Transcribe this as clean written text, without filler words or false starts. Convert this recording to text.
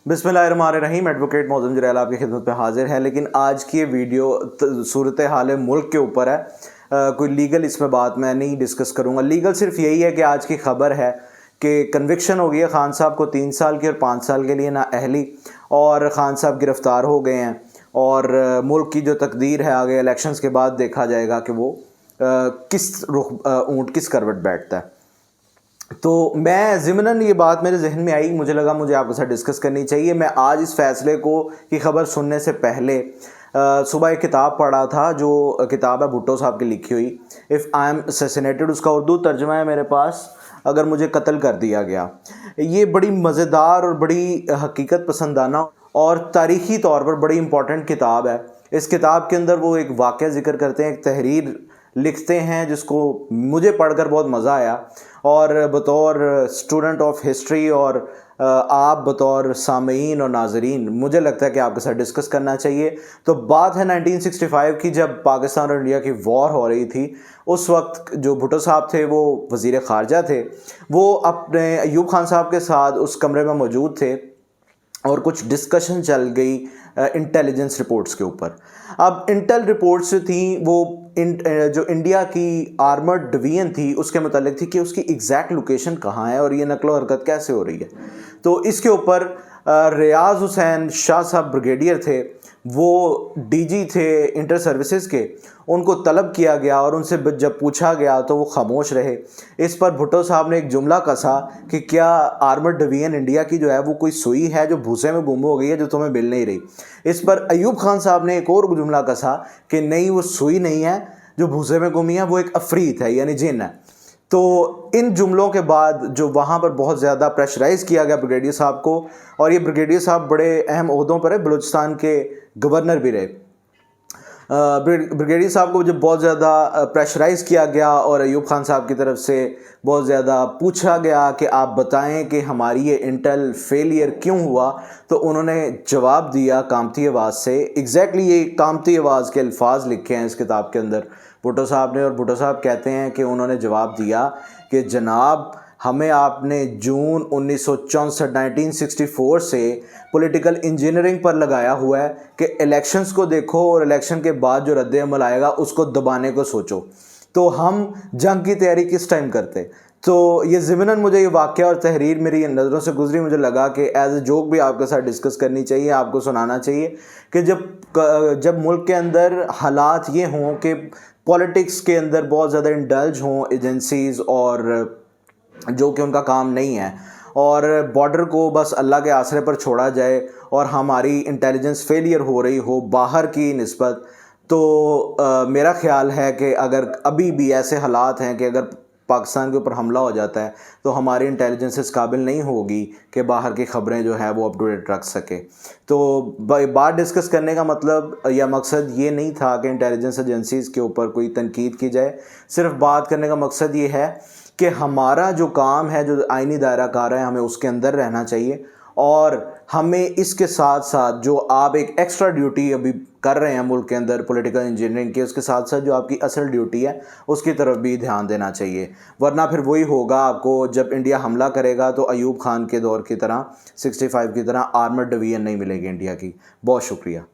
बिस्मिल्लाहिर्रहमानिर्रहीम। एडवोकेट मौज़म जरैल आपकी खिदमत पे हाजिर है। लेकिन आज की ये वीडियो सूरत हाल मुल्क के ऊपर है। कोई लीगल इसमें बात मैं नहीं डिस्कस करूँगा। लीगल सिर्फ यही है कि आज की खबर है कि कन्विक्शन हो गई है खान साहब को 3 साल की और 5 साल के लिए नाअहली, और खान साहब गिरफ़्तार हो गए हैं। और मुल्क की जो तकदीर है आगे इलेक्शंस के बाद देखा जाएगा कि वो किस रुख ऊँट किस करवट बैठता है। तो मैं ज़िमनन ये बात मेरे जहन में आई, मुझे लगा मुझे आपके साथ डिस्कस करनी चाहिए। मैं आज इस फैसले को की ख़बर सुनने से पहले सुबह एक किताब पढ़ा था, जो किताब है भुट्टो साहब की लिखी हुई, इफ़ आई एम असैसिनेटेड। उसका उर्दू तर्जुमा है मेरे पास, अगर मुझे कत्ल कर दिया गया। ये बड़ी मज़ेदार और बड़ी हकीकत पसंदाना और तारीख़ी तौर पर बड़ी इम्पॉर्टेंट किताब है। इस किताब के अंदर वो एक वाक़या ज़िक्र करते हैं, एक तहरीर लिखते हैं जिसको मुझे पढ़कर बहुत मज़ा आया। और बतौर स्टूडेंट ऑफ हिस्ट्री और आप बतौर सामीन और नाजरीन, मुझे लगता है कि आपके साथ डिस्कस करना चाहिए। तो बात है 1965 की, जब पाकिस्तान और इंडिया की वॉर हो रही थी। उस वक्त जो भुट्टो साहब थे वो वज़ीर ख़ारजा थे। वो अपने अयूब खान साहब के साथ उस कमरे में मौजूद थे और कुछ डिस्कशन चल गई इंटेलिजेंस रिपोर्ट्स के ऊपर। अब इंटेल रिपोर्ट्स थी वो जो इंडिया की आर्मर्ड डिवीजन थी उसके मुतालिक थी कि उसकी एग्जैक्ट लोकेशन कहाँ है और ये नकलो हरकत कैसे हो रही है। तो इसके ऊपर रियाज हुसैन शाह साहब ब्रिगेडियर थे, वो डीजी थे इंटर सर्विसेज के, उनको तलब किया गया और उनसे जब पूछा गया तो वो खामोश रहे। इस पर भुट्टो साहब ने एक जुमला कसा कि क्या आर्मर्ड डिवीजन इंडिया की जो है वो कोई सुई है जो भूसे में गुम हो गई है जो तुम्हें मिल नहीं रही। इस पर अयूब खान साहब ने एक और जुमला कसा कि नहीं, वो सुई नहीं है जो भूसे में गुमी है, वो एक अफरीत है, यानी जिन है। तो इन जुमलों के बाद जो वहाँ पर बहुत ज़्यादा प्रेशराइज़ किया गया ब्रिगेडियर साहब को, और ये ब्रिगेडियर साहब बड़े अहम ओहदों पर है, बलूचिस्तान के गवर्नर भी रहे। ब्रिगेडियर साहब को जब बहुत ज़्यादा प्रेशराइज़ किया गया और अयूब खान साहब की तरफ से बहुत ज़्यादा पूछा गया कि आप बताएं कि हमारी ये इंटेल फेलियर क्यों हुआ, तो उन्होंने जवाब दिया कामती आवाज़ से। एग्जैक्टली ये कामती आवाज़ के अल्फाज लिखे हैं इस किताब के अंदर भुट्टो साहब ने। और भुट्टो साहब कहते हैं कि उन्होंने जवाब दिया कि जनाब, हमें आपने जून 1964 1964 से पॉलिटिकल इंजीनियरिंग पर लगाया हुआ है कि इलेक्शंस को देखो और इलेक्शन के बाद जो रद्द अमल आएगा उसको दबाने को सोचो। तो हम जंग की तैयारी किस टाइम करते। तो ये ज़िमनन मुझे ये वाक़या और तहरीर मेरी नज़रों से गुजरी, मुझे लगा कि एज ए जोक भी आपके साथ डिस्कस करनी चाहिए, आपको सुनाना चाहिए कि जब मुल्क के अंदर हालात ये हों कि पॉलिटिक्स के अंदर बहुत ज़्यादा इंडल्ज हों एजेंसीज़, और जो कि उनका काम नहीं है, और बॉर्डर को बस अल्लाह के आसरे पर छोड़ा जाए और हमारी इंटेलिजेंस फेलियर हो रही हो बाहर की निस्बत, तो मेरा ख़्याल है कि अगर अभी भी ऐसे हालात हैं कि अगर पाकिस्तान के ऊपर हमला हो जाता है तो हमारी इंटेलिजेंस इस काबिल नहीं होगी कि बाहर की ख़बरें जो है वो अप टू डेट रख सके। तो बात डिस्कस करने का मतलब या मकसद ये नहीं था कि इंटेलिजेंस एजेंसीज़ के ऊपर कोई तनकीद की जाए। सिर्फ बात करने का मकसद ये है कि हमारा जो काम है, जो आइनी दायरा कार है, हमें उसके अंदर रहना चाहिए। और हमें इसके साथ साथ जो आप एक एक्स्ट्रा ड्यूटी अभी कर रहे हैं मुल्क के अंदर पॉलिटिकल इंजीनियरिंग के, उसके साथ साथ जो आपकी असल ड्यूटी है उसकी तरफ भी ध्यान देना चाहिए। वरना फिर वही होगा, आपको जब इंडिया हमला करेगा तो अयूब खान के दौर की तरह 65 की तरह आर्मर्ड डिवीजन नहीं मिलेगी इंडिया की। बहुत शुक्रिया।